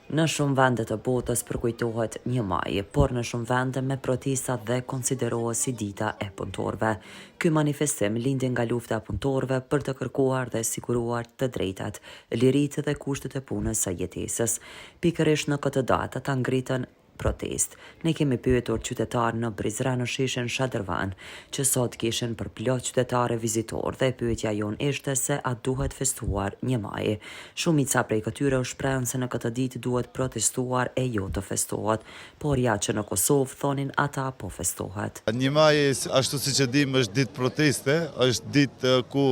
Në shumë vende të botës përkujtohet 1 maj, por në shumë vende me protesta dhe konsiderohet si dita e punëtorëve. Ky manifestim lindi nga lufta e punëtorëve për të kërkuar dhe siguruar të drejtat, liritë dhe kushtet e punës së jetesës. Pikërisht në këtë datë ata ngritën protest. Ne kemi pyetur qytetarë në Prizren, në Shishin Shadrvan, që sot kishin për plot qytetare vizitor dhe pyetja jonë ishte se a duhet festuar 1 maj. Shumica prej këtyre u shprehën se në këtë ditë duhet protestuar e jo të festohet, por ja që në Kosovë thonin ata po festohet. 1 maj, ashtu siç e dim, është ditë proteste, është ditë ku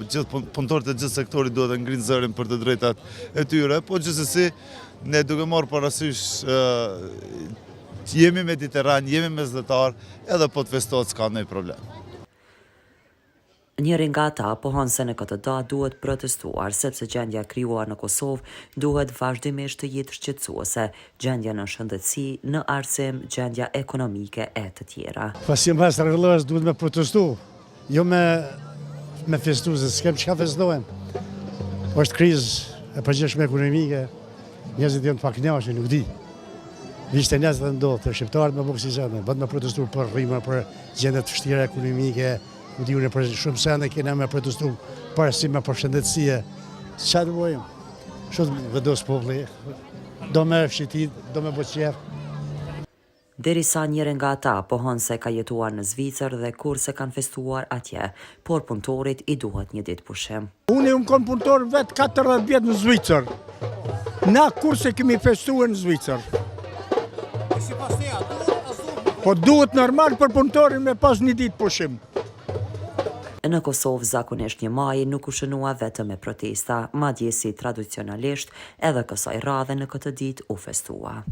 gjithë punëtorët e gjithë sektorit duhet të ngrinë zërin për të drejtat e tyre, po gjithsesi ne duke marrë parasysh jemi mediteran, jemi mesdhetar, edhe po të festohet s'ka ndonjë problem. Njëri nga ata pohon se në këtë datë duhet protestuar sepse gjendja e krijuar në Kosovë duhet vazhdimisht të jetë shqetësuese, gjendja në shëndetësi, në arsim, gjendja ekonomike e të tjera. Pasi mbas rregullohet duhet me protestu, jo me festu, se s'kem çka festojmë. Është krizë e përgjithshme ekonomike, njerëzit janë të pakënaqur, nuk di. Ishte njerëz të ndodhë, të shqiptarët me boksizën, bëtë me protestu për rrima, për gjendje të vështira ekonomike, nuk di unë për shumë sene kena me protestu për arsime për shëndetësie. Qa të bojmë? Shumë vëdos populli, do me fshitit, do me boqef. Derisa njëri nga ata pohon se ka jetuar në Zvicër dhe kurse kanë festuar atje, por punëtorit i duhet një ditë pushim. Unë kom punëtor vetë 40 vjetë në Zvicër. Na kurse kemi festuar në Zvicër. Po duhet normal për punëtorin me pas një ditë pushim. Në Kosovë zakonisht 1 maj nuk u shënua vetëm me protesta, madje si tradicionalisht edhe kësaj radhe në këtë ditë u festua.